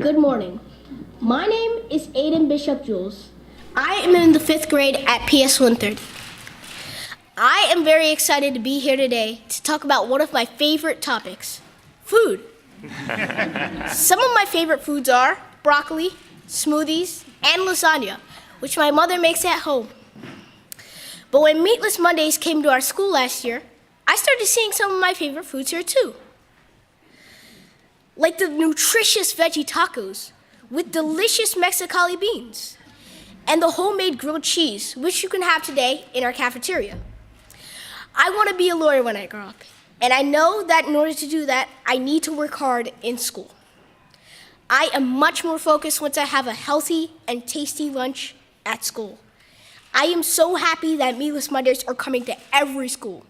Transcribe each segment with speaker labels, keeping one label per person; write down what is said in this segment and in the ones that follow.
Speaker 1: Good morning. My name is Aden Bishop Jules. I am in the 5th grade at PS 130. I am very excited to be here today to talk about one of my favorite topics, food. Some of my favorite foods are broccoli, smoothies, and lasagna, which my mother makes at home. But when Meatless Mondays came to our school last year, I started seeing some of my favorite foods here too. Like the nutritious veggie tacos with delicious Mexicali beans, and the homemade grilled cheese, which you can have today in our cafeteria. I want to be a lawyer when I grow up, and I know that in order to do that, I need to work hard in school. I am much more focused once I have a healthy and tasty lunch at school. I am so happy that Meatless Mondays are coming to every school,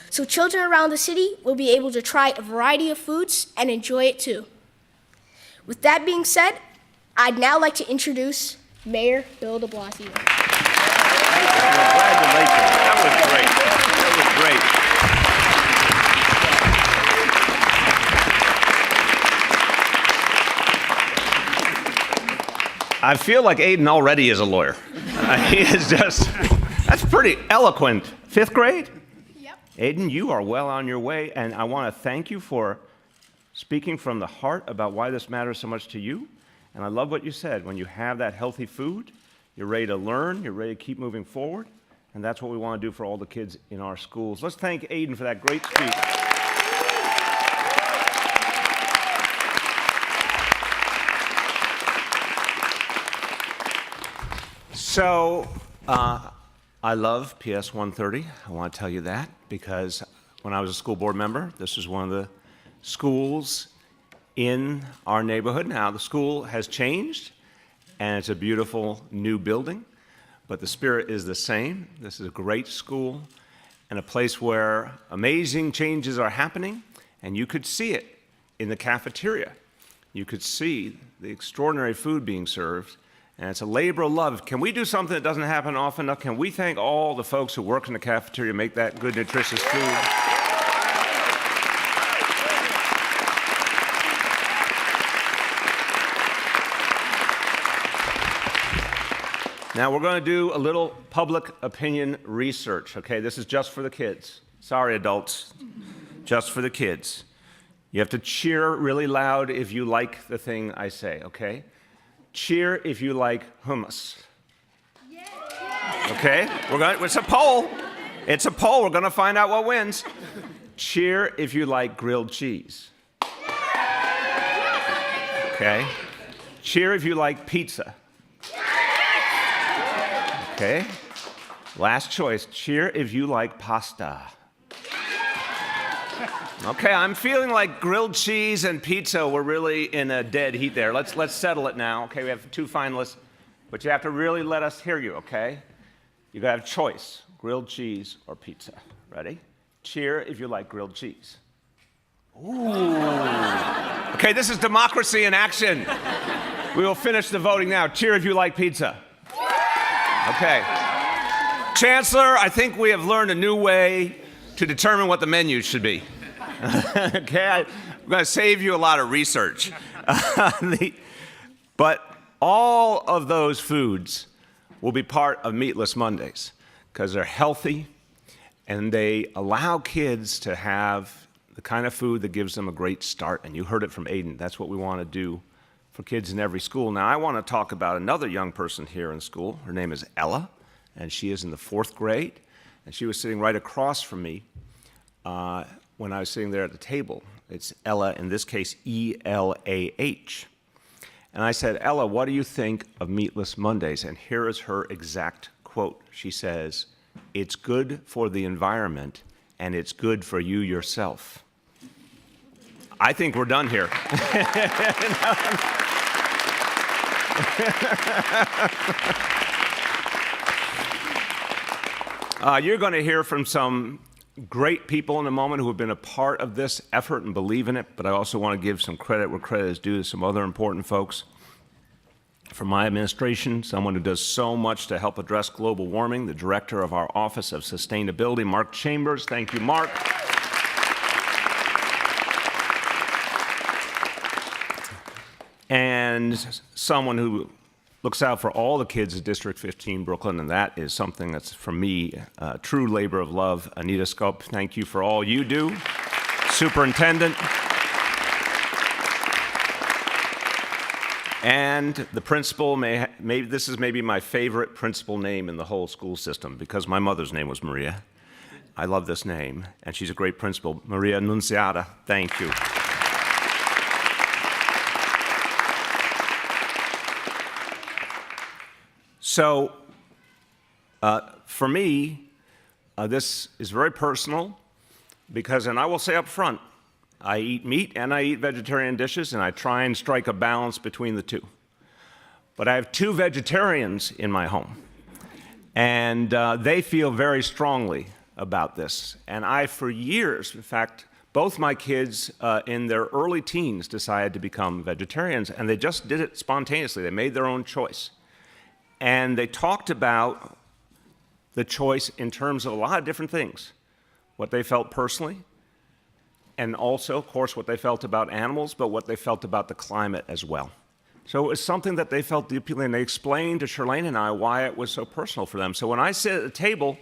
Speaker 1: so children around the city will be able to try a variety of foods and enjoy it too. With that being said, I'd now like to introduce Mayor Bill de Blasio.
Speaker 2: Congratulations. That was great. That was great. I feel like Aden already is a lawyer. He is just, that's pretty eloquent. 5th grade?
Speaker 1: Yep.
Speaker 2: Aden, you are well on your way, and I want to thank you for speaking from the heart about why this matters so much to you. And I love what you said. When you have that healthy food, you're ready to learn, you're ready to keep moving forward, and that's what we want to do for all the kids in our schools. Let's thank Aden for that great speech. So, I love PS 130. I want to tell you that because when I was a school board member, this was one of the schools in our neighborhood. Now, the school has changed, and it's a beautiful new building, but the spirit is the same. This is a great school and a place where amazing changes are happening, and you could see it in the cafeteria. You could see the extraordinary food being served, and it's a labor of love. Can we do something that doesn't happen often enough? Can we thank all the folks who work in the cafeteria, make that good, nutritious food? Now we're going to do a little public opinion research, okay? This is just for the kids. Sorry, adults, just for the kids. You have to cheer really loud if you like the thing I say, okay? Cheer if you like hummus. Okay? It's a poll. It's a poll. We're going to find out what wins. Cheer if you like grilled cheese. Okay? Cheer if you like pizza. Okay? Last choice. Cheer if you like pasta. Okay, I'm feeling like grilled cheese and pizza were really in a dead heat there. Let's settle it now. Okay, we have 2 finalists, but you have to really let us hear you, okay? You gotta have a choice, grilled cheese or pizza. Ready? Cheer if you like grilled cheese. Ooh. Okay, this is democracy in action. We will finish the voting now. Cheer if you like pizza. Okay. Chancellor, I think we have learned a new way to determine what the menu should be. Okay, I'm going to save you a lot of research. But all of those foods will be part of Meatless Mondays because they're healthy and they allow kids to have the kind of food that gives them a great start. And you heard it from Aden. That's what we want to do for kids in every school. Now, I want to talk about another young person here in school. Her name is Ella, and she is in the 4th grade. And she was sitting right across from me when I was sitting there at the table. It's Ella, in this case, E-L-A-H. And I said, Ella, what do you think of Meatless Mondays? And here is her exact quote. She says, "It's good for the environment, and it's good for you yourself." I think we're done here. You're going to hear from some great people in a moment who have been a part of this effort and believe in it, but I also want to give some credit where credit is due to some other important folks. From my administration, someone who does so much to help address global warming, the director of our Office of Sustainability, Mark Chambers. Thank you, Mark. And and someone who looks out for all the kids at District 15 Brooklyn, and that is something that's, for me, a true labor of love. Anita Scope, thank you for all you do. Superintendent. And the principal, this is maybe my favorite principal name in the whole school system, because my mother's name was Maria. I love this name, and she's a great principal. Maria Nunziata, thank you. So, for me, this is very personal because, and I will say up front, I eat meat and I eat vegetarian dishes, and I try and strike a balance between the two. But I have two vegetarians in my home, and they feel very strongly about this. And I, for years, in fact, both my kids in their early teens decided to become vegetarians, and they just did it spontaneously. They made their own choice. And they talked about the choice in terms of a lot of different things, what they felt personally, and also, of course, what they felt about animals, but what they felt about the climate as well. So it was something that they felt deeply, and they explained to Charlene and I why it was so personal for them. So when I sit at a table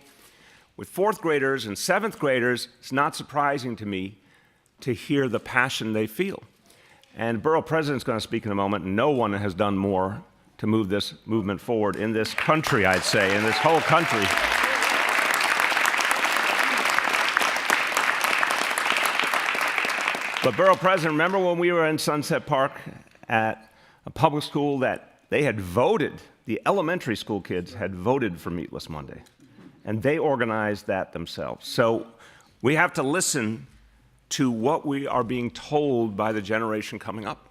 Speaker 2: with fourth graders and seventh graders, it's not surprising to me to hear the passion they feel. And Borough President's going to speak in a moment, and no one has done more to move this movement forward in this country, I'd say, in this whole country. But Borough President, remember when we were in Sunset Park at a public school that they had voted, the elementary school kids had voted for Meatless Monday, and they organized that themselves. So we have to listen to what we are being told by the generation coming up.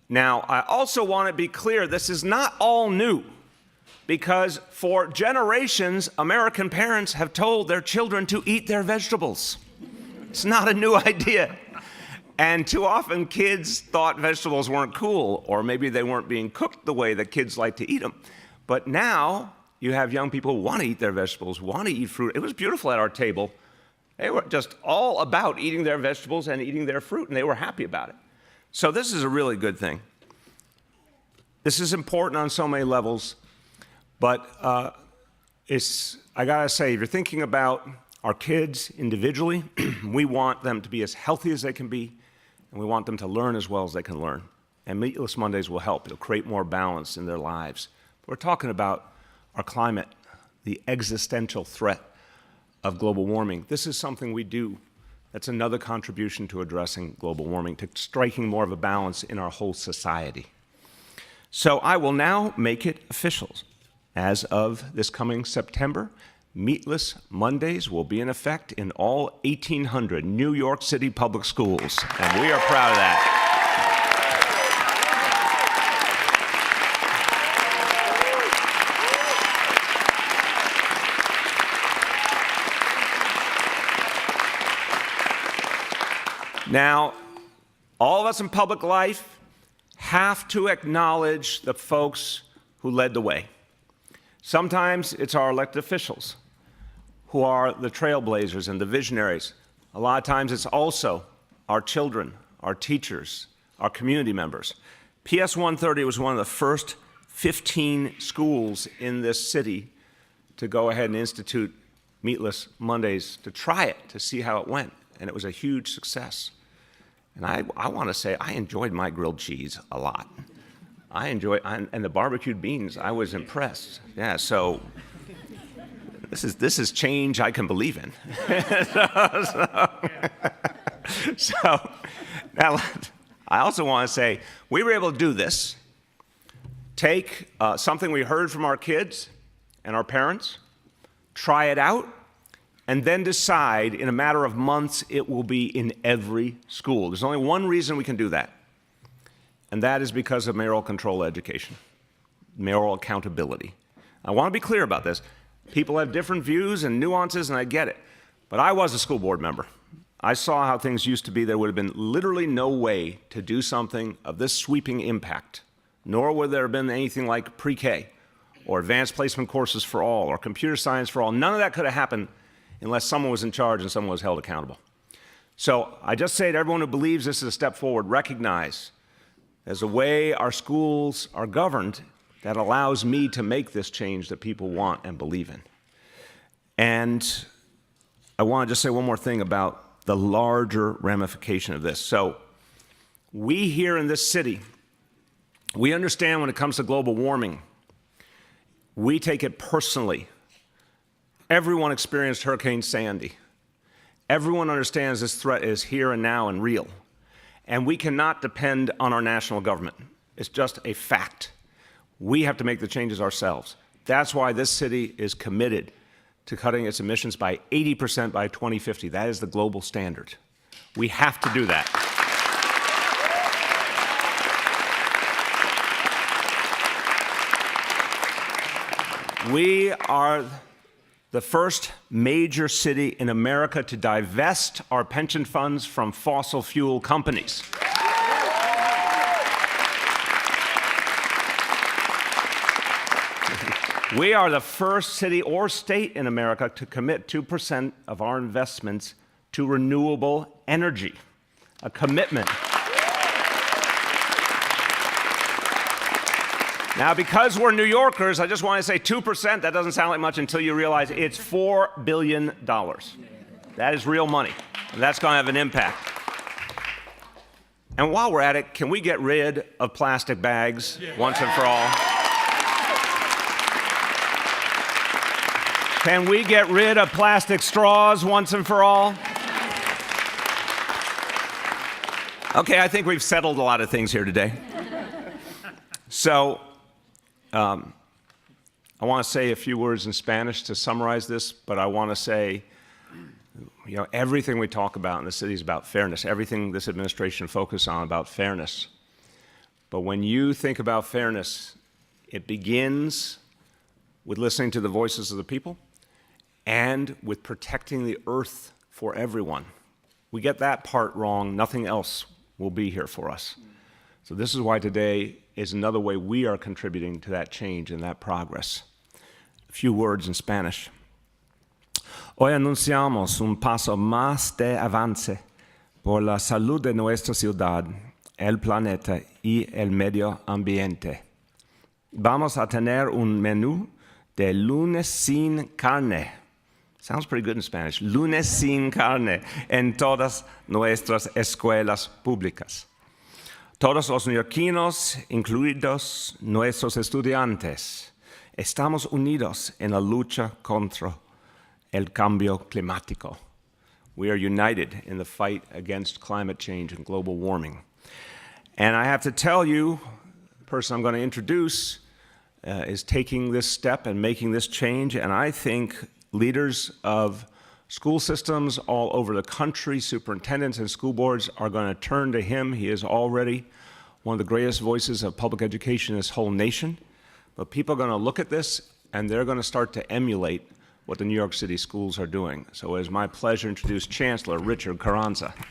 Speaker 2: Now, I also want to be clear, this is not all new, because for generations, American parents have told their children to eat their vegetables. It's not a new idea. And too often, kids thought vegetables weren't cool, or maybe they weren't being cooked the way that kids like to eat them. But now, you have young people who want to eat their vegetables, want to eat fruit. It was beautiful at our table. They were just all about eating their vegetables and eating their fruit, and they were happy about it. So this is a really good thing. This is important on so many levels, but I gotta say, if you're thinking about our kids individually, we want them to be as healthy as they can be, and we want them to learn as well as they can learn. And Meatless Mondays will help. It'll create more balance in their lives. We're talking about our climate, the existential threat of global warming. This is something we do. That's another contribution to addressing global warming, to striking more of a balance in our whole society. So I will now make it official. As of this coming September, Meatless Mondays will be in effect in all 1,800 New York City public schools, and we are proud of that. Now, all of us in public life have to acknowledge the folks who led the way. Sometimes it's our elected officials who are the trailblazers and the visionaries. A lot of times it's also our children, our teachers, our community members. PS 130 was one of the first 15 schools in this city to go ahead and institute Meatless Mondays, to try it, to see how it went, and it was a huge success. And I want to say I enjoyed my grilled cheese a lot. And the barbecued beans, I was impressed. Yeah, so this is change I can believe in. So now I also want to say we were able to do this. Take something we heard from our kids and our parents, try it out, and then decide in a matter of months it will be in every school. There's only one reason we can do that, and that is because of mayoral control education, mayoral accountability. I want to be clear about this. People have different views and nuances, and I get it, but I was a school board member. I saw how things used to be. There would have been literally no way to do something of this sweeping impact, nor would there have been anything like pre-K or advanced placement courses for all or computer science for all. None of that could have happened unless someone was in charge and someone was held accountable. So I just say to everyone who believes this is a step forward, recognize There's a way our schools are governed that allows me to make this change that people want and believe in. And I want to just say one more thing about the larger ramification of this. So we here in this city, we understand when it comes to global warming, we take it personally. Everyone experienced Hurricane Sandy. Everyone understands this threat is here and now and real. And we cannot depend on our national government. It's just a fact. We have to make the changes ourselves. That's why this city is committed to cutting its emissions by 80% by 2050. That is the global standard. We have to do that. We are the first major city in America to divest our pension funds from fossil fuel companies. We are the first city or state in America to commit 2% of our investments to renewable energy, a commitment. Now, because we're New Yorkers, I just want to say 2%, that doesn't sound like much until you realize it's $4 billion. That is real money, and that's going to have an impact. And while we're at it, can we get rid of plastic bags once and for all? Can we get rid of plastic straws once and for all? Okay, I think we've settled a lot of things here today. So, I want to say a few words in Spanish to summarize this, but I want to say, everything we talk about in the city is about fairness. Everything this administration focuses on about fairness. But when you think about fairness, it begins with listening to the voices of the people and with protecting the earth for everyone. We get that part wrong, nothing else will be here for us. So this is why today is another way we are contributing to that change and that progress. A few words in Spanish. Hoy anunciamos un paso más de avance por la salud de nuestra ciudad, el planeta y el medio ambiente. Vamos a tener un menú de lunes sin carne. Sounds pretty good in Spanish. Lunes sin carne en todas nuestras escuelas públicas. Todos los neoyorquinos, incluidos nuestros estudiantes, estamos unidos en la lucha contra el cambio climático. We are united in the fight against climate change and global warming. And I have to tell you, the person I'm going to introduce is taking this step and making this change, and I think leaders of school systems all over the country, superintendents and school boards are going to turn to him. He is already one of the greatest voices of public education in this whole nation. But people are going to look at this and they're going to start to emulate what the New York City schools are doing. So it is my pleasure to introduce Chancellor Richard Carranza. All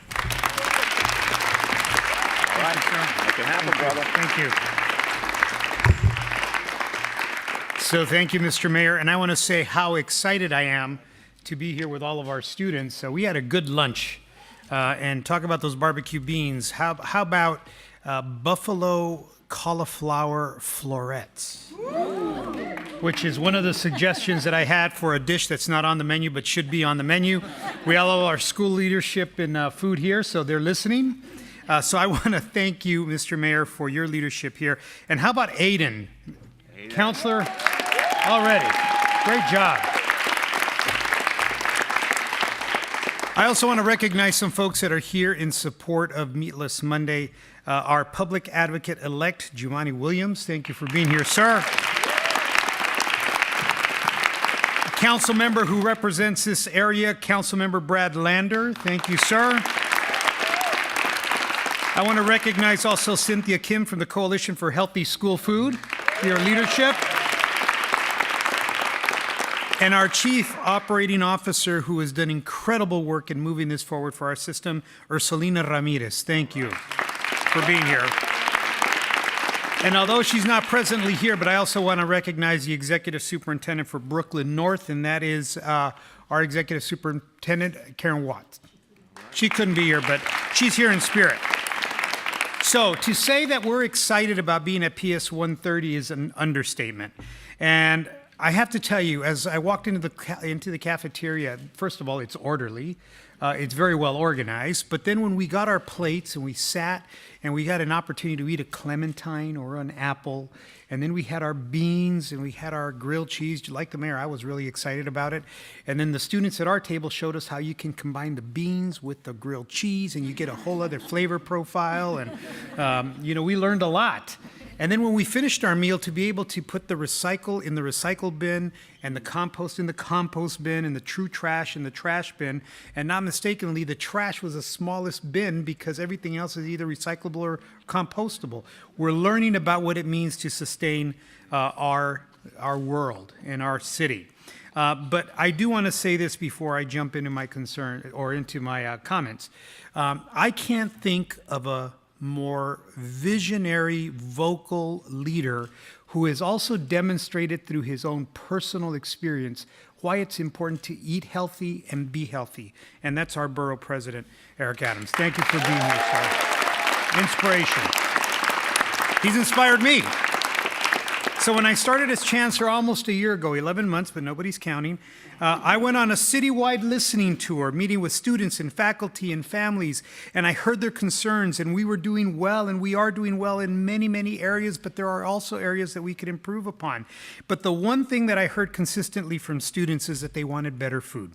Speaker 2: right, make it happen, brother.
Speaker 3: Thank you. So thank you, Mr. Mayor. And I want to say how excited I am to be here with all of our students. So we had a good lunch and talk about those barbecue beans. How about buffalo cauliflower florets, which is one of the suggestions that I had for a dish that's not on the menu but should be on the menu. We all have our school leadership in food here, so they're listening. So I want to thank you, Mr. Mayor, for your leadership here. And how about Aden? Counselor, already. Great job. I also want to recognize some folks that are here in support of Meatless Monday. Our public advocate-elect, Giovanni Williams. Thank you for being here, sir. Council member who represents this area, Council Member Brad Lander. Thank you, sir. I want to recognize also Cynthia Kim from the Coalition for Healthy School Food, your leadership. And our Chief Operating Officer, who has done incredible work in moving this forward for our system, Ursulina Ramirez. Thank you for being here. And although she's not presently here, but I also want to recognize the Executive Superintendent for Brooklyn North, and that is our Executive Superintendent, Karen Watts. She couldn't be here, but she's here in spirit. So to say that we're excited about being at PS 130 is an understatement. And I have to tell you, as I walked into the cafeteria, first of all, it's orderly. It's very well organized. But then when we got our plates and we sat and we got an opportunity to eat a clementine or an apple, and then we had our beans and we had our grilled cheese. Like the mayor, I was really excited about it. And then the students at our table showed us how you can combine the beans with the grilled cheese and you get a whole other flavor profile. And, we learned a lot. And then when we finished our meal, to be able to put the recycle in the recycle bin and the compost in the compost bin and the true trash in the trash bin, and not mistakenly, the trash was the smallest bin because everything else is either recyclable or compostable. We're learning about what it means to sustain our world and our city. But I do want to say this before I jump into my concern or into my comments. I can't think of a more visionary, vocal leader who has also demonstrated through his own personal experience why it's important to eat healthy and be healthy. And that's our Borough President, Eric Adams. Thank you for being here, sir. Inspiration. He's inspired me. So when I started as chancellor almost a year ago, 11 months, but nobody's counting, I went on a citywide listening tour, meeting with students and faculty and families, and I heard their concerns, and we were doing well, and we are doing well in many, many areas, but there are also areas that we could improve upon. But the one thing that I heard consistently from students is that they wanted better food.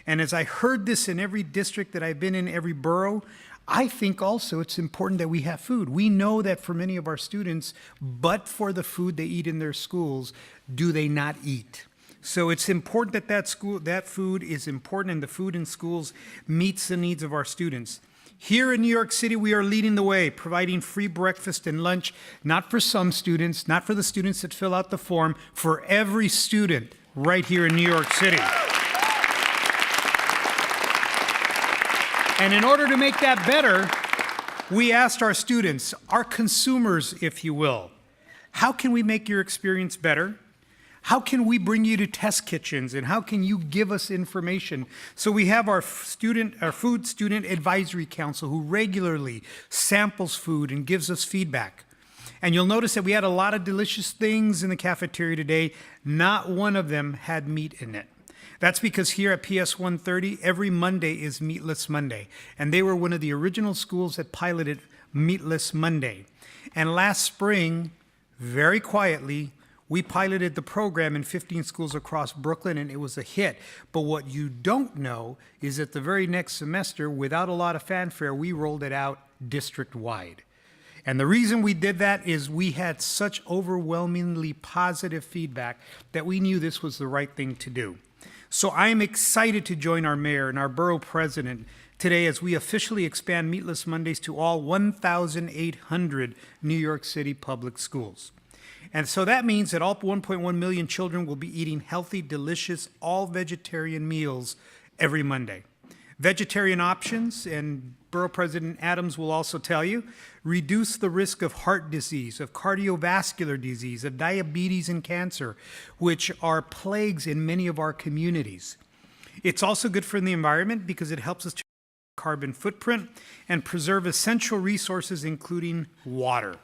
Speaker 3: And as I heard this in every district that I've been in, every borough, I think also it's important that we have food. We know that for many of our students, but for the food they eat in their schools, do they not eat? So it's important that that food is important, and the food in schools meets the needs of our students. Here in New York City, we are leading the way, providing free breakfast and lunch, not for some students, not for the students that fill out the form, for every student right here in New York City. And in order to make that better, we asked our students, our consumers, if you will, how can we make your experience better? How can we bring you to test kitchens, and how can you give us information? So we have our Food Student Advisory Council who regularly samples food and gives us feedback. And you'll notice that we had a lot of delicious things in the cafeteria today. Not one of them had meat in it. That's because here at PS 130, every Monday is Meatless Monday. And they were one of the original schools that piloted Meatless Monday. And last spring, very quietly, we piloted the program in 15 schools across Brooklyn, and it was a hit. But what you don't know is that the very next semester, without a lot of fanfare, we rolled it out district-wide. And the reason we did that is we had such overwhelmingly positive feedback that we knew this was the right thing to do. So I am excited to join our mayor and our borough president today as we officially expand Meatless Mondays to all 1,800 New York City public schools. And so that means that all 1.1 million children will be eating healthy, delicious, all-vegetarian meals every Monday. Vegetarian options, and Borough President Adams will also tell you, reduce the risk of heart disease, of cardiovascular disease, of diabetes and cancer, which are plagues in many of our communities. It's also good for the environment because it helps us to reduce carbon footprint and preserve essential resources, including water.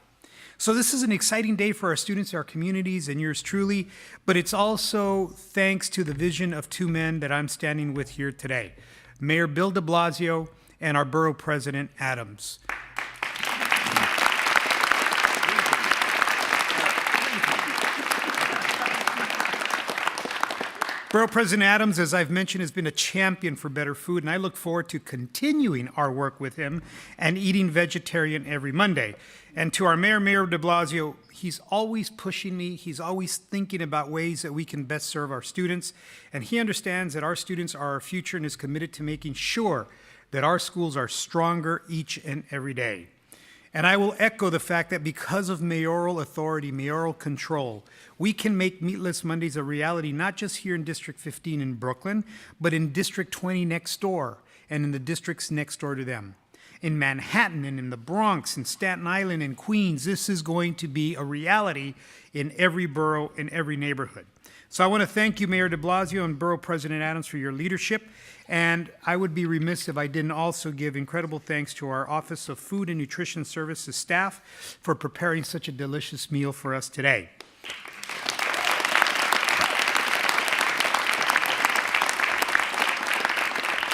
Speaker 3: So this is an exciting day for our students, our communities, and yours truly, but it's also thanks to the vision of two men that I'm standing with here today, Mayor Bill de Blasio and our Borough President Adams. Borough President Adams, as I've mentioned, has been a champion for better food, and I look forward to continuing our work with him and eating vegetarian every Monday. And to our Mayor de Blasio, he's always pushing me. He's always thinking about ways that we can best serve our students. And he understands that our students are our future and is committed to making sure that our schools are stronger each and every day. And I will echo the fact that because of mayoral authority, mayoral control, we can make Meatless Mondays a reality, not just here in District 15 in Brooklyn, but in District 20 next door and in the districts next door to them. in Manhattan and in the Bronx, in Staten Island and Queens. This is going to be a reality in every borough, in every neighborhood. So I want to thank you, Mayor de Blasio and Borough President Adams, for your leadership. And I would be remiss if I didn't also give incredible thanks to our Office of Food and Nutrition Services staff for preparing such a delicious meal for us today.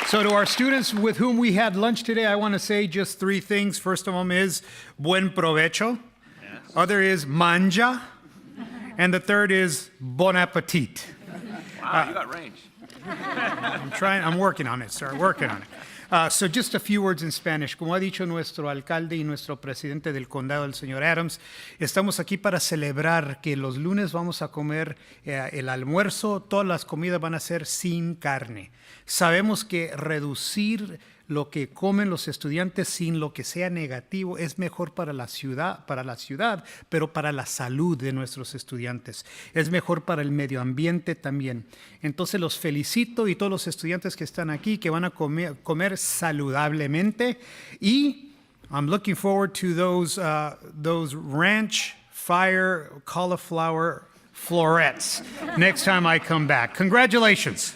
Speaker 3: So to our students with whom we had lunch today, I want to say just three things. First of them is buen provecho. Yes. Other is manja. And the third is bon appetit.
Speaker 2: Wow, you got range.
Speaker 3: I'm working on it, sir, working on it. So just a few words in Spanish. Como ha dicho nuestro alcalde y nuestro presidente del condado, el señor Adams, estamos aquí para celebrar que los lunes vamos a comer el almuerzo, todas las comidas van a ser sin carne. Sabemos que reducir lo que comen los estudiantes sin lo que sea negativo es mejor para la ciudad, pero para la salud de nuestros estudiantes. Es mejor para el medio ambiente también. Entonces los felicito y todos los estudiantes que están aquí que van a comer saludablemente. Y I'm looking forward to those ranch fire cauliflower florets next time I come back. Congratulations.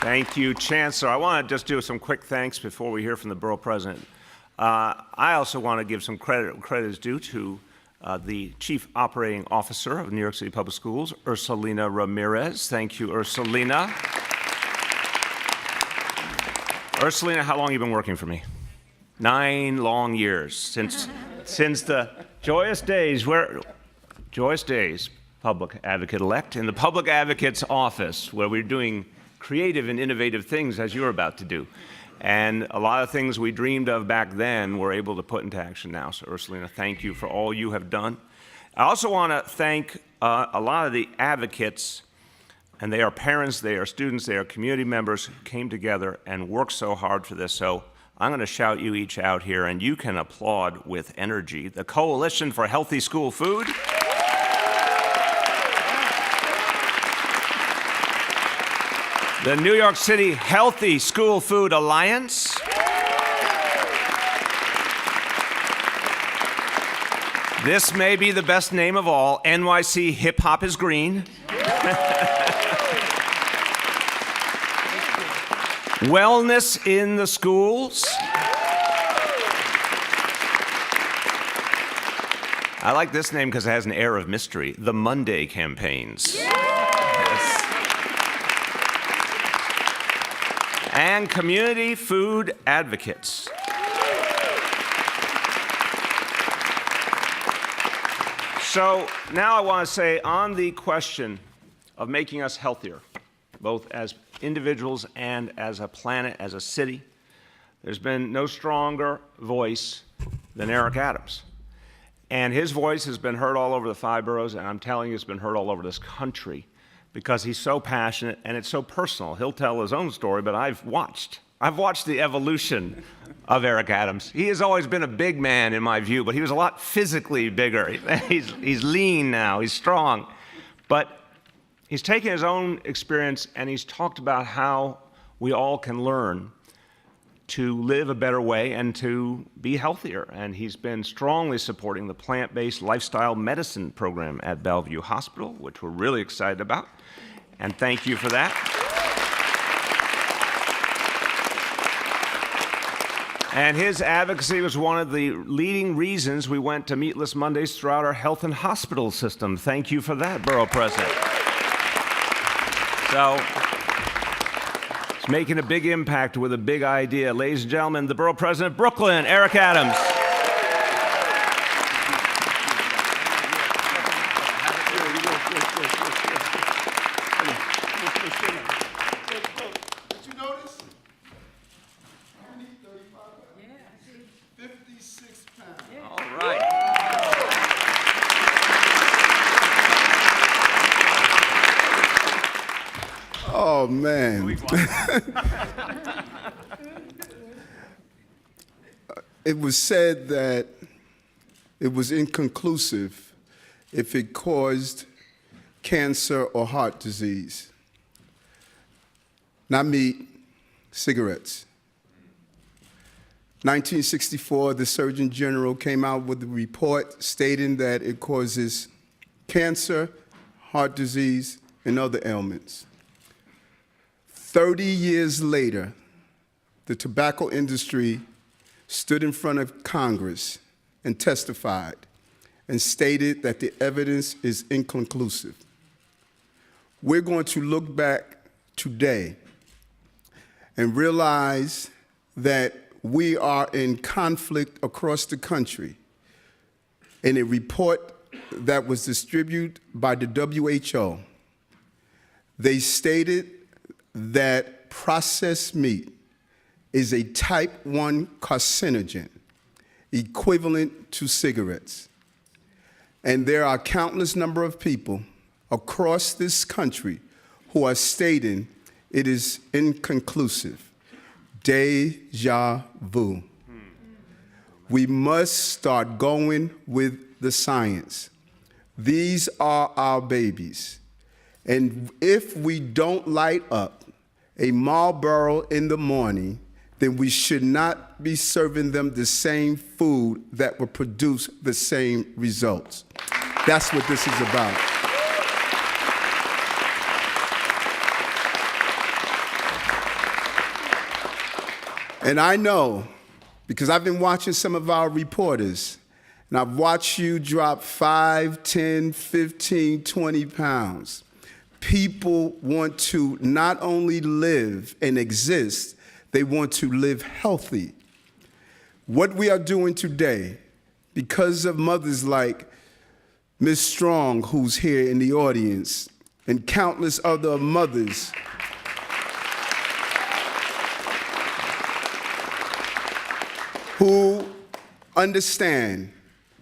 Speaker 2: Thank you, Chancellor. I want to just do some quick thanks before we hear from the Borough President. I also want to give some credit is due to the Chief Operating Officer of New York City Public Schools, Ursulina Ramirez. Thank you, Ursulina. Ursulina, how long have you been working for me? 9 long years, since the joyous days, Public Advocate-elect, in the Public Advocate's office, where we're doing creative and innovative things as you're about to do. And a lot of things we dreamed of back then we're able to put into action now. So Ursulina, thank you for all you have done. I also want to thank a lot of the advocates, and they are parents, they are students, they are community members who came together and worked so hard for this. So I'm going to shout you each out here, and you can applaud with energy. The Coalition for Healthy School Food. The New York City Healthy School Food Alliance. This may be the best name of all, NYC Hip Hop is Green. Wellness in the Schools. I like this name because it has an air of mystery. The Monday Campaigns. And Community Food Advocates. So now I want to say on the question of making us healthier, both as individuals and as a planet, as a city, there's been no stronger voice than Eric Adams. And his voice has been heard all over the 5 boroughs, and I'm telling you, it's been heard all over this country, because he's so passionate and it's so personal. He'll tell his own story, but I've watched the evolution of Eric Adams. He has always been a big man in my view, but he was a lot physically bigger. He's lean now, he's strong. But he's taken his own experience and he's talked about how we all can learn to live a better way and to be healthier. And he's been strongly supporting the plant-based lifestyle medicine program at Bellevue Hospital, which we're really excited about. And thank you for that. And his advocacy was one of the leading reasons we went to Meatless Mondays throughout our health and hospital system. Thank you for that, Borough President. So, he's making a big impact with a big idea. Ladies and gentlemen, the Borough President of Brooklyn, Eric Adams.
Speaker 4: Did you notice? How many? 35? Yeah. 56 pounds.
Speaker 2: All right.
Speaker 4: Oh, man. It was said that it was inconclusive if it caused cancer, or heart disease. Not meat, cigarettes. 1964, the Surgeon General came out with a report stating that it causes cancer, heart disease, and other ailments. 30 years later, the tobacco industry stood in front of Congress and testified and stated that the evidence is inconclusive. We're going to look back today and realize that we are in conflict across the country. In a report that was distributed by the WHO, they stated that processed meat is a type 1 carcinogen, equivalent to cigarettes. And there are countless number of people across this country who are stating it is inconclusive. Deja vu. We must start going with the science. These are our babies. And if we don't light up a Marlboro in the morning, then we should not be serving them the same food that will produce the same results. That's what this is about. And I know, because I've been watching some of our reporters, and I've watched you drop 5, 10, 15, 20 pounds. People want to not only live and exist, they want to live healthy. What we are doing today, because of mothers like Ms. Strong, who's here in the audience, and countless other mothers who understand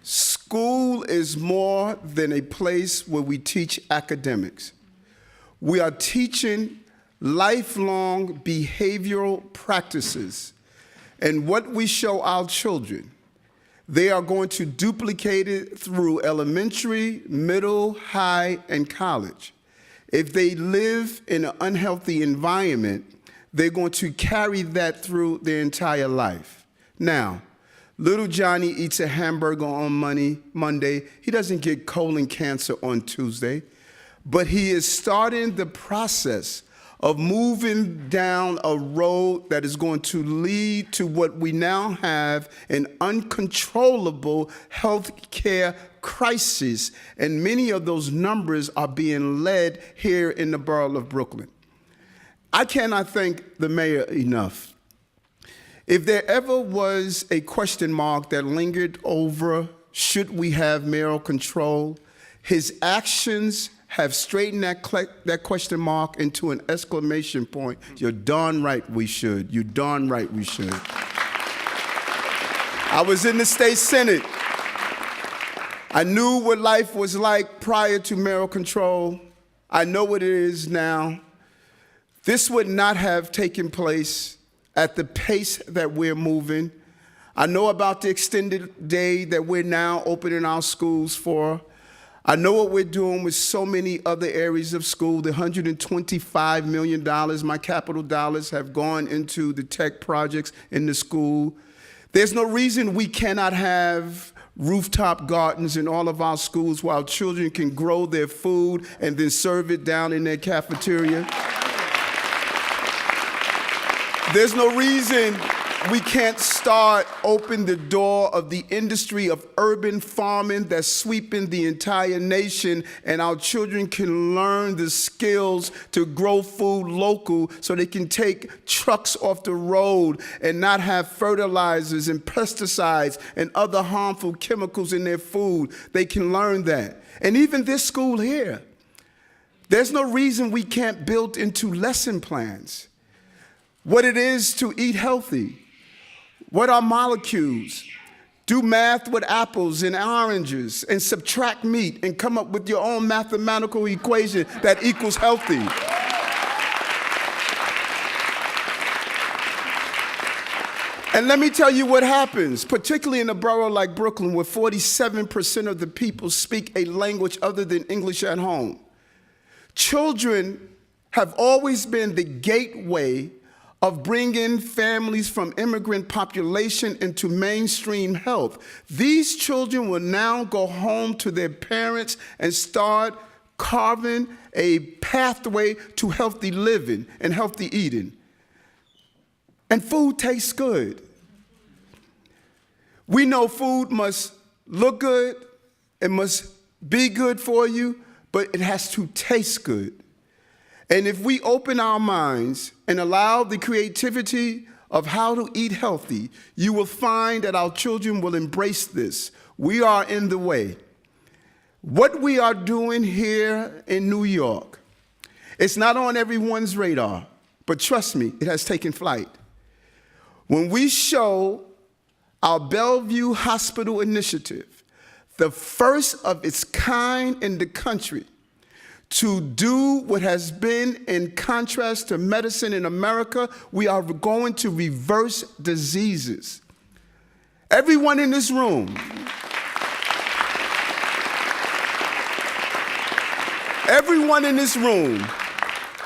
Speaker 4: school is more than a place where we teach academics. We are teaching lifelong behavioral practices. And what we show our children, they are going to duplicate it through elementary, middle, high, and college. If they live in an unhealthy environment, they're going to carry that through their entire life. Now, little Johnny eats a hamburger on Monday. He doesn't get colon cancer on Tuesday, but he is starting the process of moving down a road that is going to lead to what we now have, an uncontrollable health care crisis, and many of those numbers are being led here in the borough of Brooklyn. I cannot thank the mayor enough. If there ever was a question mark that lingered over should we have mayoral control, his actions have straightened that question mark into an exclamation point. You're darn right we should. You're darn right we should. I was in the state Senate. I knew what life was like prior to mayoral control. I know what it is now. This would not have taken place at the pace that we're moving. I know about the extended day that we're now opening our schools for. I know what we're doing with so many other areas of school. The $125 million, my capital dollars, have gone into the tech projects in the school. There's no reason we cannot have rooftop gardens in all of our schools while children can grow their food and then serve it down in their cafeteria. There's no reason we can't open the door of the industry of urban farming that's sweeping the entire nation, and our children can learn the skills to grow food local so they can take trucks off the road and not have fertilizers and pesticides and other harmful chemicals in their food. They can learn that. And even this school here, there's no reason we can't build into lesson plans what it is to eat healthy, what are molecules, do math with apples and oranges, and subtract meat and come up with your own mathematical equation that equals healthy. And let me tell you what happens, particularly in a borough like Brooklyn, where 47% of the people speak a language other than English at home. Children have always been the gateway of bringing families from immigrant population into mainstream health. These children will now go home to their parents and start carving a pathway to healthy living and healthy eating. And food tastes good. We know food must look good, it must be good for you, but it has to taste good. And if we open our minds and allow the creativity of how to eat healthy, you will find that our children will embrace this. We are in the way. What we are doing here in New York, it's not on everyone's radar, but trust me, it has taken flight. When we show our Bellevue Hospital initiative, the first of its kind in the country, to do what has been in contrast to medicine in America, we are going to reverse diseases. Everyone in this room,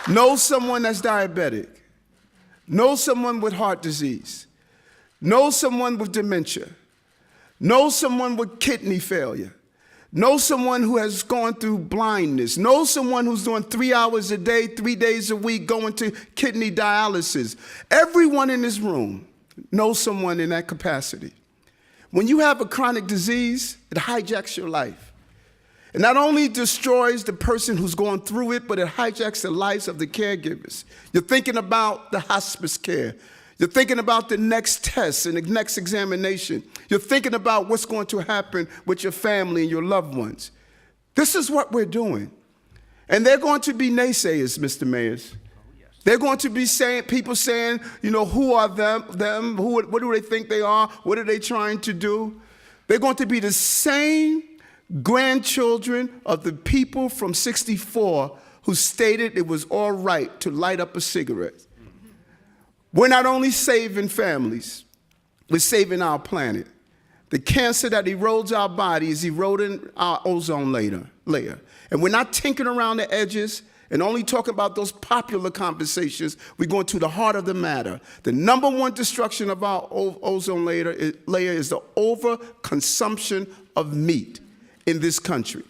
Speaker 4: knows someone that's diabetic, knows someone with heart disease, knows someone with dementia, knows someone with kidney failure, know someone who has gone through blindness, know someone who's doing 3 hours a day, 3 days a week, going to kidney dialysis. Everyone in this room knows someone in that capacity. When you have a chronic disease, it hijacks your life. It not only destroys the person who's going through it, but it hijacks the lives of the caregivers. You're thinking about the hospice care. You're thinking about the next test and the next examination. You're thinking about what's going to happen with your family and your loved ones. This is what we're doing. And they're going to be naysayers, Mr. Mayors. They're going to be people saying, you know, who are them? What do they think they are? What are they trying to do? They're going to be the same grandchildren of the people from '64 who stated it was all right to light up a cigarette. We're not only saving families, we're saving our planet. The cancer that erodes our body is eroding our ozone layer. And we're not tinkering around the edges and only talking about those popular conversations. We're going to the heart of the matter. The number one destruction of our ozone layer is the overconsumption of meat in this country.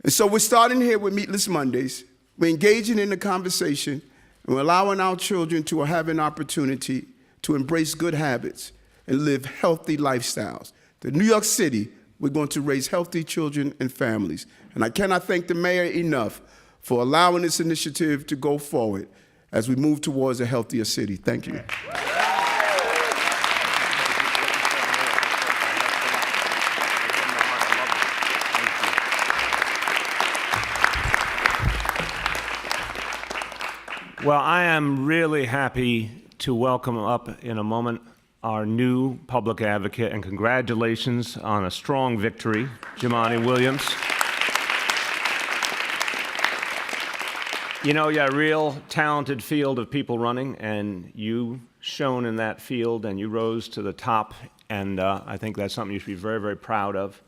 Speaker 4: And so we're starting here with Meatless Mondays. We're engaging in the conversation, and we're allowing our children to have an opportunity to embrace good habits and live healthy lifestyles. In New York City, we're going to raise healthy children and families. And I cannot thank the mayor enough for allowing this initiative to go forward as we move towards a healthier city. Thank you.
Speaker 2: Well, I am really happy to welcome up in a moment our new public advocate, and congratulations on a strong victory, Jumaane Williams. You know, you got a real talented field of people running, and you shone in that field, and you rose to the top, and I think that's something you should be very, very proud of.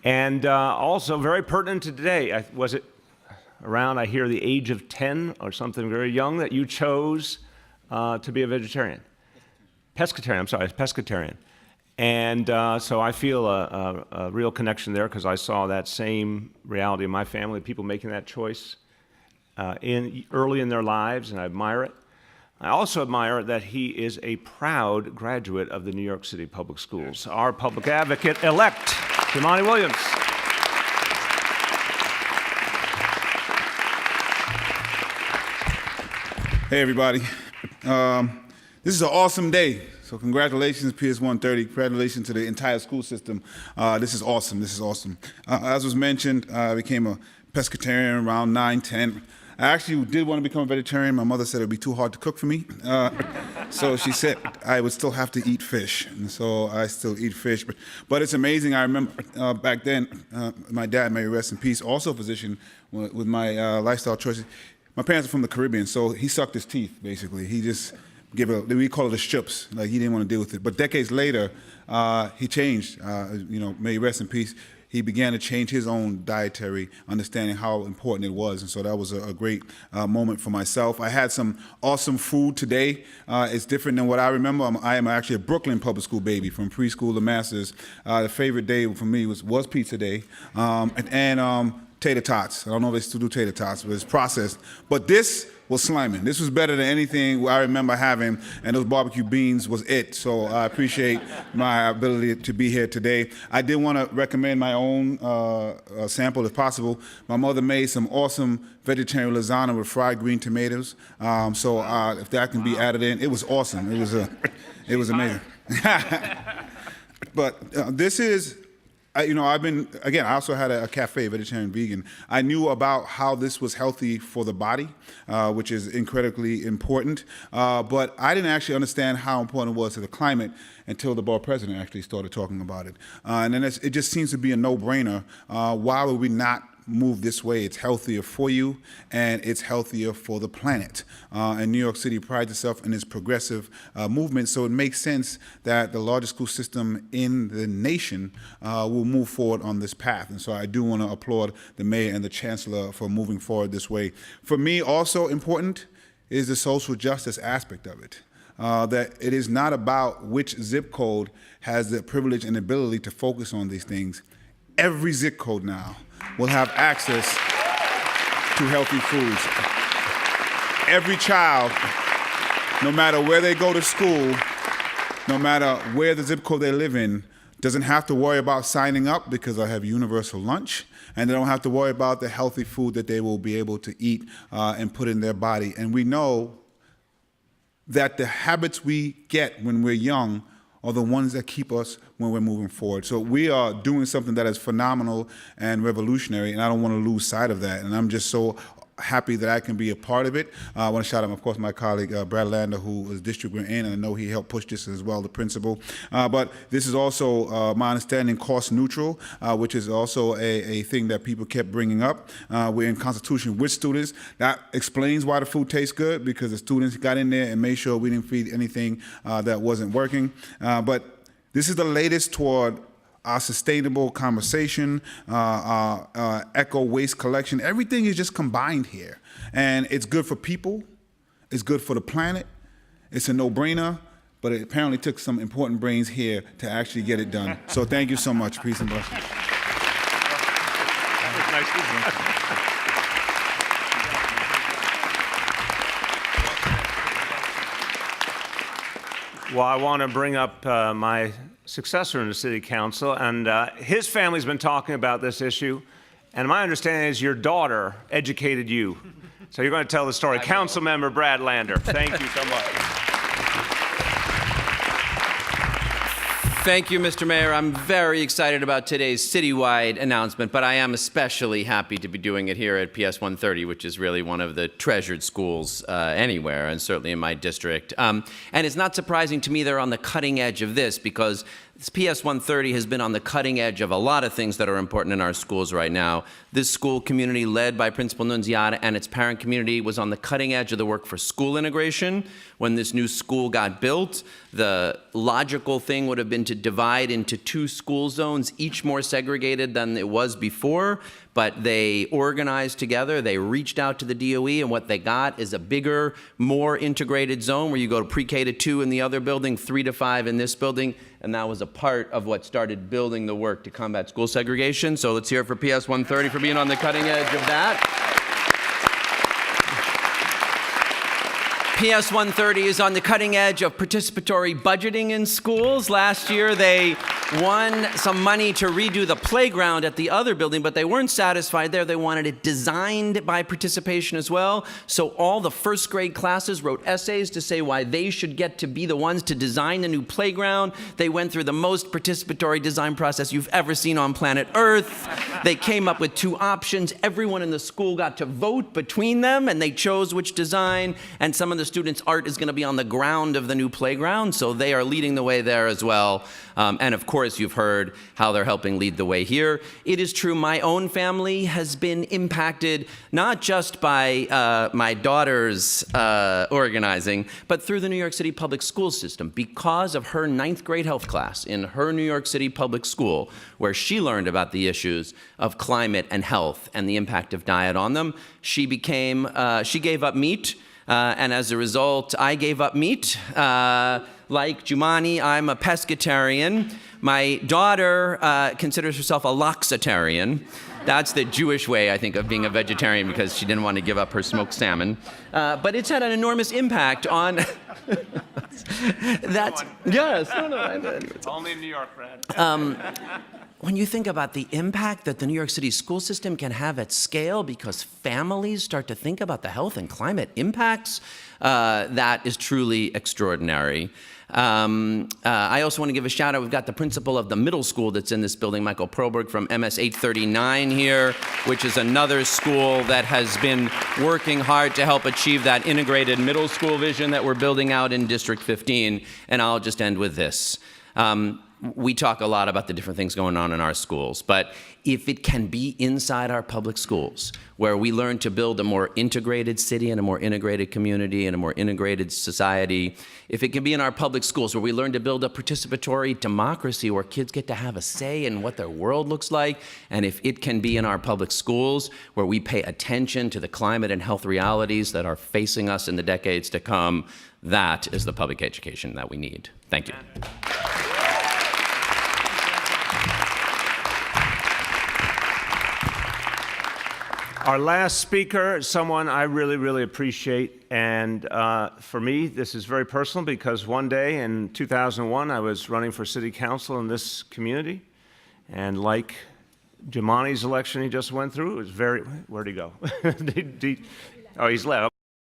Speaker 2: And also very pertinent to today, was it around, I hear, the age of 10 or something very young that you chose to be a vegetarian? Pescatarian. And so I feel a real connection there because I saw that same reality in my family, people making that choice early in their lives, and I admire it. I also admire that he is a proud graduate of the New York City Public Schools, our public advocate-elect, Jumaane Williams.
Speaker 5: Hey, everybody. This is an awesome day. So congratulations, PS 130. Congratulations to the entire school system. This is awesome. As was mentioned, I became a pescatarian around 9, 10. I actually did want to become a vegetarian. My mother said it would be too hard to cook for me. So she said I would still have to eat fish. And so I still eat fish. But it's amazing. I remember back then, my dad, may he rest in peace, also a physician with my lifestyle choices. My parents are from the Caribbean, so he sucked his teeth, basically. He just gave we call it a strips, like he didn't want to deal with it. But decades later, he changed, may he rest in peace. he began to change his own dietary, understanding how important it was. And so that was a great moment for myself. I had some awesome food today. It's different than what I remember. I am actually a Brooklyn public school baby from preschool to masters. The favorite day for me was pizza day and tater tots. I don't know if they still do tater tots, but it's processed. But this was slamming. This was better than anything I remember having, and those barbecue beans was it. So I appreciate my ability to be here today. I did want to recommend my own sample if possible. My mother made some awesome vegetarian lasagna with fried green tomatoes. So if that can be added in, it was awesome. It was amazing. But this is, I also had a cafe, vegetarian vegan. I knew about how this was healthy for the body, which is incredibly important. But I didn't actually understand how important it was to the climate until the Borough President actually started talking about it. And then it just seems to be a no-brainer. Why would we not move this way? It's healthier for you, and it's healthier for the planet. And New York City prides itself in its progressive movement, so it makes sense that the largest school system in the nation will move forward on this path. And so I do want to applaud the mayor and the chancellor for moving forward this way. For me, also important is the social justice aspect of it. That it is not about which zip code has the privilege and ability to focus on these things. Every zip code now will have access to healthy foods. Every child, no matter where they go to school, no matter where the zip code they live in, doesn't have to worry about signing up because I have universal lunch, and they don't have to worry about the healthy food that they will be able to eat and put in their body. And we know that the habits we get when we're young are the ones that keep us when we're moving forward. So we are doing something that is phenomenal and revolutionary, and I don't want to lose sight of that. And I'm just so happy that I can be a part of it. I want to shout out, of course, my colleague, Brad Lander, who is district we're in, and I know he helped push this as well, the principal. But this is also, my understanding, cost neutral, which is also a thing that people kept bringing up. We're in constitution with students. That explains why the food tastes good, because the students got in there and made sure we didn't feed anything that wasn't working. But this is the latest toward our sustainable conversation, eco waste collection. Everything is just combined here. And it's good for people, it's good for the planet, it's a no-brainer, but it apparently took some important brains here to actually get it done. So thank you so much. Peace and blessings.
Speaker 2: Well, I want to bring up my successor in the city council, and his family's been talking about this issue, and my understanding is your daughter educated you. So you're going to tell the story. Council Member Brad Lander, thank you so much.
Speaker 6: Thank you, Mr. Mayor. I'm very excited about today's citywide announcement, but I am especially happy to be doing it here at PS 130, which is really one of the treasured schools anywhere, and certainly in my district. And it's not surprising to me they're on the cutting edge of this, because PS 130 has been on the cutting edge of a lot of things that are important in our schools right now. This school community, led by Principal Nunziata and its parent community, was on the cutting edge of the work for school integration. When this new school got built, the logical thing would have been to divide into 2 school zones, each more segregated than it was before. But they organized together, they reached out to the DOE, and what they got is a bigger, more integrated zone where you go to pre-K to 2 in the other building, 3 to 5 in this building, and that was a part of what started building the work to combat school segregation. So let's hear it for PS 130 for being on the cutting edge of that. PS 130 is on the cutting edge of participatory budgeting in schools. Last year, they won some money to redo the playground at the other building, but they weren't satisfied there. They wanted it designed by participation as well. So all the first grade classes wrote essays to say why they should get to be the ones to design the new playground. They went through the most participatory design process you've ever seen on planet Earth. They came up with 2 options. Everyone in the school got to vote between them, and they chose which design, and some of the the students' art is going to be on the ground of the new playground, so they are leading the way there as well. And of course, you've heard how they're helping lead the way here. It is true, my own family has been impacted not just by my daughter's organizing, but through the New York City public school system. Because of her 9th grade health class in her New York City public school, where she learned about the issues of climate and health and the impact of diet on them, she gave up meat, and as a result, I gave up meat. Like Jumani, I'm a pescatarian. My daughter considers herself a loxatarian. That's the Jewish way, I think, of being a vegetarian because she didn't want to give up her smoked salmon. But it's had an enormous impact on... That's... Yes.
Speaker 2: Only in New York, Brad.
Speaker 6: When you think about the impact that the New York City school system can have at scale because families start to think about the health and climate impacts, that is truly extraordinary. I also want to give a shout out. We've got the principal of the middle school that's in this building, Michael Proberg from MS 839 here, which is another school that has been working hard to help achieve that integrated middle school vision that we're building out in District 15. And I'll just end with this. We talk a lot about the different things going on in our schools, but if it can be inside our public schools, where we learn to build a more integrated city and a more integrated community and a more integrated society, if it can be in our public schools, where we learn to build a participatory democracy where kids get to have a say in what their world looks like, and if it can be in our public schools, where we pay attention to the climate and health realities that are facing us in the decades to come, that is the public education that we need. Thank you.
Speaker 2: Our last speaker is someone I really, really appreciate. And for me, this is very personal because one day in 2001, I was running for city council in this community. And like Jumani's election he just went through, it was very, where'd he go? Oh, he's left.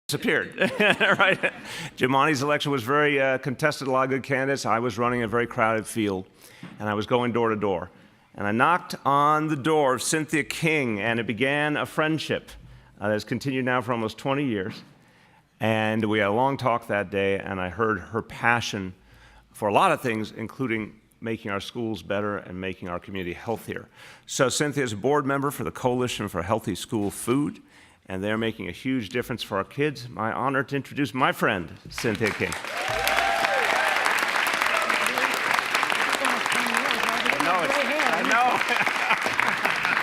Speaker 2: Disappeared, right? Jumani's election was very contested, a lot of good candidates. I was running a very crowded field, and I was going door to door. And I knocked on the door of Cynthia King, and it began a friendship that has continued now for almost 20 years. And we had a long talk that day, and I heard her passion for a lot of things, including making our schools better and making our community healthier. So Cynthia is a board member for the Coalition for Healthy School Food, and they're making a huge difference for our kids. My honor to introduce my friend, Cynthia King.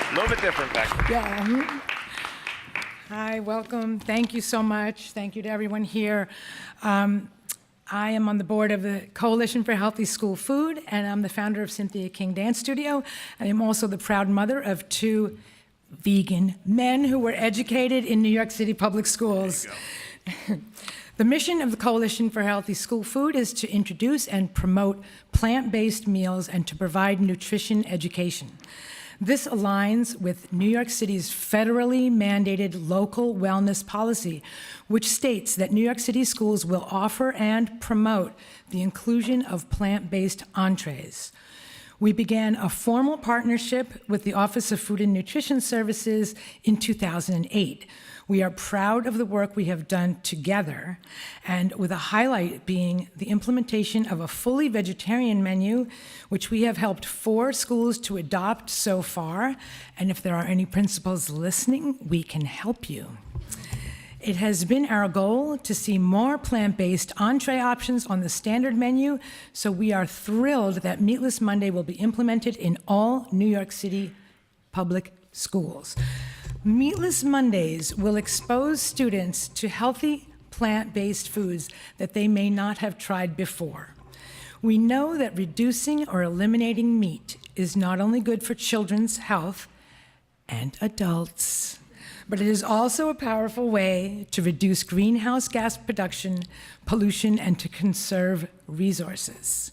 Speaker 2: A little bit different back there.
Speaker 7: Yeah. Hi, welcome. Thank you so much. Thank you to everyone here. I am on the board of the Coalition for Healthy School Food, and I'm the founder of Cynthia King Dance Studio. And I'm also the proud mother of 2 vegan men who were educated in New York City public schools. The mission of the Coalition for Healthy School Food is to introduce and promote plant-based meals and to provide nutrition education. This aligns with New York City's federally mandated local wellness policy, which states that New York City schools will offer and promote the inclusion of plant-based entrees. We began a formal partnership with the Office of Food and Nutrition Services in 2008. We are proud of the work we have done together, and with a highlight being the implementation of a fully vegetarian menu, which we have helped 4 schools to adopt so far, and if there are any principals listening, we can help you. It has been our goal to see more plant-based entree options on the standard menu, so we are thrilled that Meatless Monday will be implemented in all New York City public schools. Meatless Mondays will expose students to healthy plant-based foods that they may not have tried before. We know that reducing or eliminating meat is not only good for children's health and adults, but it is also a powerful way to reduce greenhouse gas production, pollution, and to conserve resources.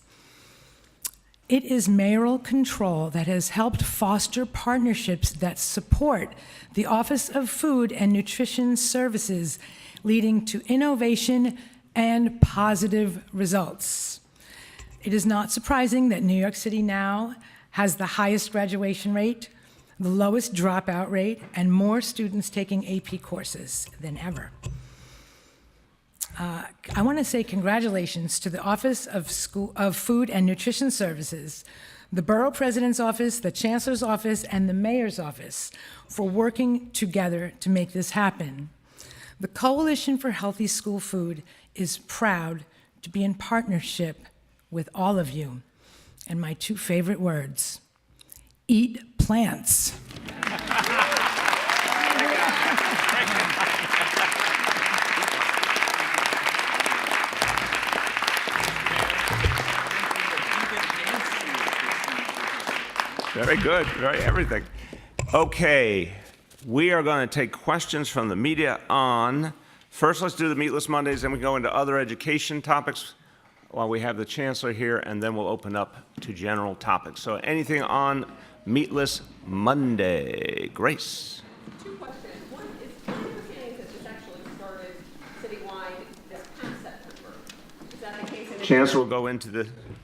Speaker 7: It is mayoral control that has helped foster partnerships that support the Office of Food and Nutrition Services, leading to innovation and positive results. It is not surprising that New York City now has the highest graduation rate, the lowest dropout rate, and more students taking AP courses than ever. I want to say congratulations to the Office of Food and Nutrition Services, the Borough President's Office, the Chancellor's Office, and the Mayor's Office for working together to make this happen. The Coalition for Healthy School Food is proud to be in partnership with all of you. And my two favorite words, eat plants.
Speaker 2: Very good, very everything. Okay, we are going to take questions from the media on, first let's do the Meatless Mondays, then we go into other education topics while we have the Chancellor here, and then we'll open up to general topics. So anything on Meatless Monday? Grace.
Speaker 8: Two questions. One is, my understanding is that this actually started citywide this past September. Is that the case?
Speaker 2: Chancellor will go into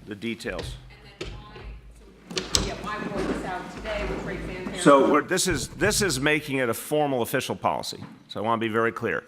Speaker 2: the details.
Speaker 8: Why roll this out today with great fanfare?
Speaker 2: So this is making it a formal official policy. So I want to be very clear.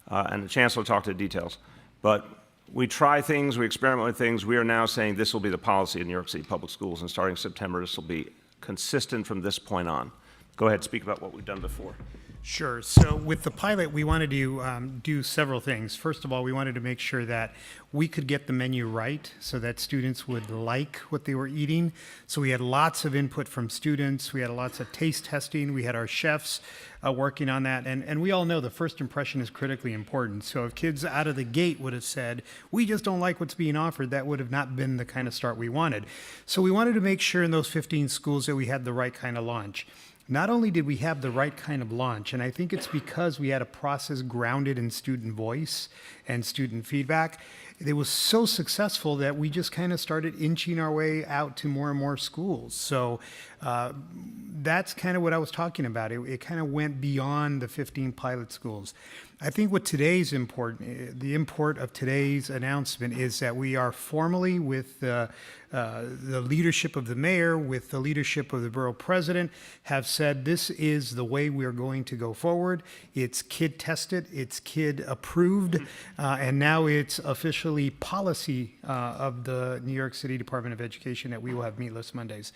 Speaker 2: And the Chancellor will talk to the details. But we try things, we experiment with things. We are now saying this will be the policy in New York City Public Schools, and starting September, this will be consistent from this point on. Go ahead, speak about what we've done before.
Speaker 3: Sure. So with the pilot, we wanted to do several things. First of all, we wanted to make sure that we could get the menu right so that students would like what they were eating. So we had lots of input from students. We had lots of taste testing. We had our chefs working on that. And we all know the first impression is critically important. So if kids out of the gate would have said, we just don't like what's being offered, that would have not been the kind of start we wanted. So we wanted to make sure in those 15 schools that we had the right kind of launch. Not only did we have the right kind of launch, and I think it's because we had a process grounded in student voice and student feedback, it was so successful that we just kind of started inching our way out to more and more schools. So that's kind of what I was talking about. It kind of went beyond the 15 pilot schools. I think what today's important, the import of today's announcement is that we are formally with the leadership of the mayor, with the leadership of the borough president, have said this is the way we are going to go forward. It's kid tested, it's kid approved, and now it's officially policy of the New York City Department of Education that we will have Meatless Mondays.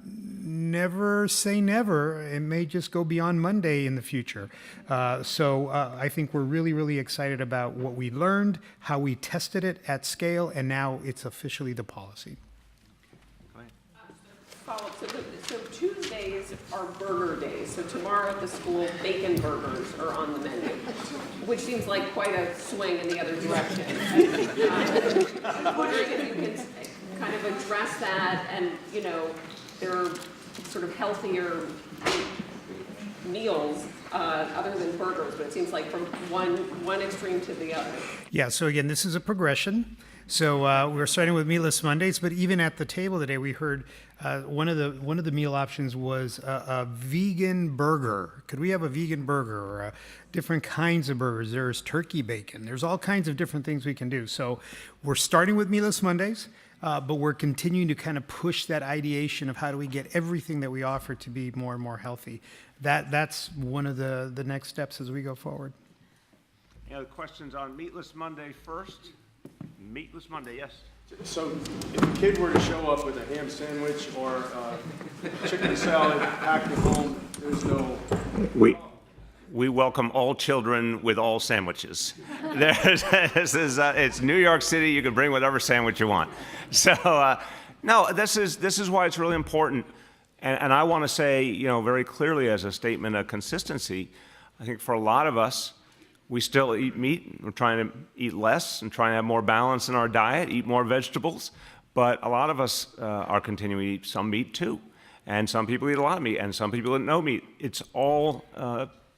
Speaker 3: Never say never. It may just go beyond Monday in the future. So I think we're really, really excited about what we learned, how we tested it at scale, and now it's officially the policy.
Speaker 8: Follow-up. So Tuesdays are burger days. So tomorrow at the school, bacon burgers are on the menu, which seems like quite a swing in the other direction. I'm wondering if you can kind of address that, and you know, there are sort of healthier meals other than burgers, but it seems like from one extreme to the other. Yeah,
Speaker 3: so again, this is a progression. So we're starting with Meatless Mondays, but even at the table today, we heard one of the meal options was a vegan burger. Could we have a vegan burger, or different kinds of burgers? There's turkey bacon. There's all kinds of different things we can do. So we're starting with Meatless Mondays, but we're continuing to kind of push that ideation of how do we get everything that we offer to be more and more healthy. That's one of the next steps as we go forward.
Speaker 2: Any other questions on Meatless Monday first? Meatless Monday, yes.
Speaker 9: So if a kid were to show up with a ham sandwich or chicken salad packed at home, there's no...
Speaker 2: We welcome all children with all sandwiches. It's New York City. You can bring whatever sandwich you want. So no, this is why it's really important. And I want to say, you know, very clearly as a statement of consistency, I think for a lot of us, we still eat meat. We're trying to eat less and trying to have more balance in our diet, eat more vegetables. But a lot of us are continuing to eat some meat too. And some people eat a lot of meat, and some people eat no meat. It's all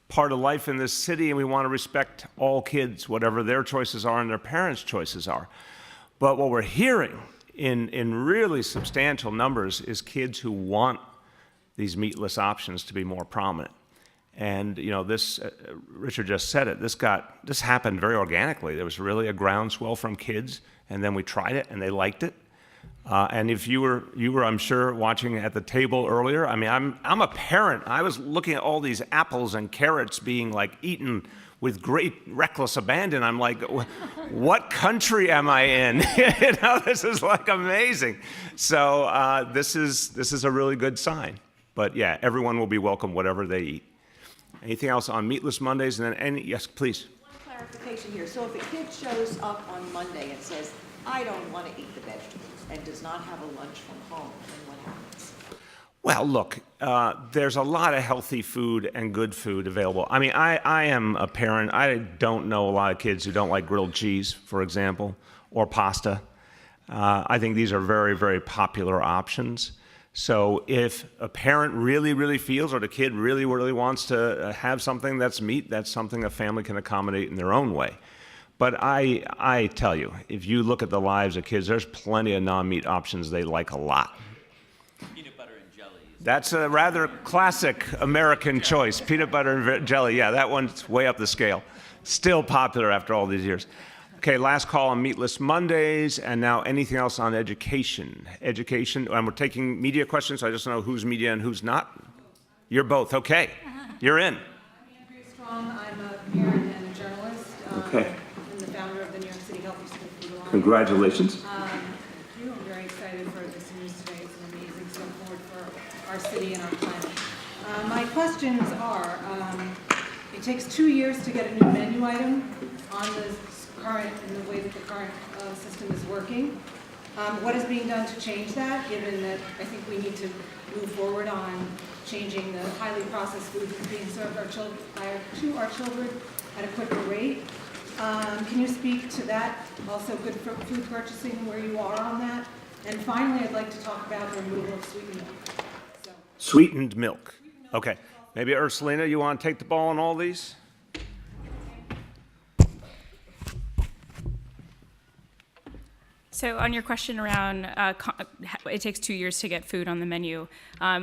Speaker 2: part of life in this city, and we want to respect all kids, whatever their choices are and their parents' choices are. But what we're hearing in really substantial numbers is kids who want these meatless options to be more prominent. And you know, this Richard just said it. This happened very organically. There was really a groundswell from kids, and then we tried it, and they liked it. And if you were, I'm sure, watching at the table earlier. I mean, I'm a parent. I was looking at all these apples and carrots being like eaten with great reckless abandon. I'm like, what country am I in? You know, this is like amazing. So this is a really good sign. But yeah, everyone will be welcome, whatever they eat. Anything else on Meatless Mondays? And then, yes, please.
Speaker 10: One clarification here. So if a kid shows up on Monday and says, I don't want to eat the vegetables, and does not have a lunch from home, then what happens?
Speaker 2: Well, look, there's a lot of healthy food and good food available. I mean, I am a parent. I don't know a lot of kids who don't like grilled cheese, for example, or pasta. I think these are very, very popular options. So if a parent really, really feels, or the kid really, really wants to have something that's meat, that's something a family can accommodate in their own way. But I tell you, if you look at the lives of kids, there's plenty of non-meat options they like a lot.
Speaker 6: Peanut butter and jelly.
Speaker 2: That's a rather classic American choice. Peanut butter and jelly, yeah, that one's way up the scale. Still popular after all these years. Okay, last call on Meatless Mondays, and now anything else on education? Education, and we're taking media questions, so I just don't know who's media and who's not. You're both, okay. You're in.
Speaker 11: I'm Andrea Strong. I'm a parent and a journalist.
Speaker 2: Okay.
Speaker 11: And the founder of the New York City Healthy School Food Alliance.
Speaker 2: Congratulations.
Speaker 11: Thank you. I'm very excited for this news today. It's an amazing step forward for our city and our planet. My questions are, it takes 2 years to get a new menu item on the current, in the way that the current system is working. What is being done to change that, given that I think we need to move forward on changing the highly processed food that's being served to our children at a quicker rate? Can you speak to that? Also, good for food purchasing, where you are on that? And finally, I'd like to talk about the removal of sweetened milk.
Speaker 2: Sweetened milk. Okay. Maybe Ursulina, you want to take the ball on all these?
Speaker 12: So on your question around it takes 2 years to get food on the menu,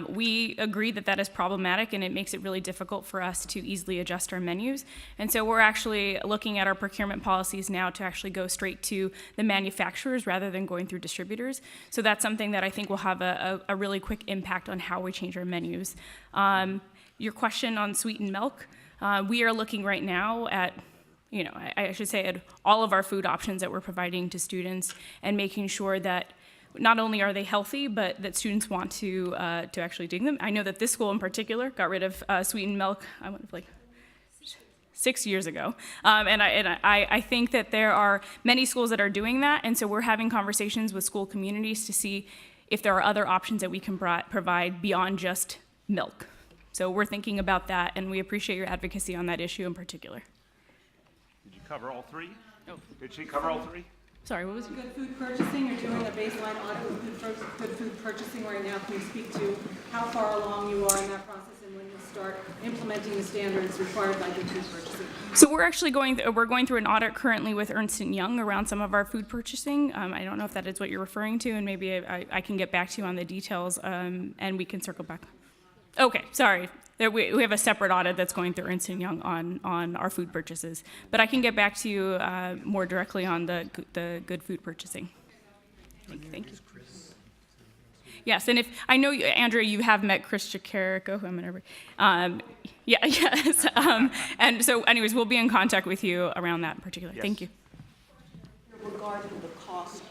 Speaker 12: we agree that that is problematic and it makes it really difficult for us to easily adjust our menus. And so we're actually looking at our procurement policies now to actually go straight to the manufacturers rather than going through distributors. So that's something that I think will have a really quick impact on how we change our menus. Your question on sweetened milk, we are looking right now at I should say at all of our food options that we're providing to students and making sure that not only are they healthy, but that students want to actually dig them. I know that this school in particular got rid of sweetened milk, I went like 6 years ago. And I think that there are many schools that are doing that, and so we're having conversations with school communities to see if there are other options that we can provide beyond just milk. So we're thinking about that, and we appreciate your advocacy on that issue in particular.
Speaker 2: Did you cover all three? Oh. Did she cover all three?
Speaker 12: Sorry, what was it?
Speaker 11: Good food purchasing, you're doing a baseline audit with good food purchasing right now. Can you speak to how far along you are in that process and when you'll start implementing the standards required by good food purchasing?
Speaker 12: So we're actually going through an audit currently with Ernst & Young around some of our food purchasing. I don't know if that is what you're referring to, and maybe I can get back to you on the details, and we can circle back. Okay, sorry. We have a separate audit that's going through Ernst & Young on our food purchases. But I can get back to you more directly on the good food purchasing. Thank you. Yes, and if I know, Andrea, you have met Chris Jacarico, who I'm going to yes. And so anyways, we'll be in contact with you around that in particular. Yes. Thank you.
Speaker 10: Regarding the cost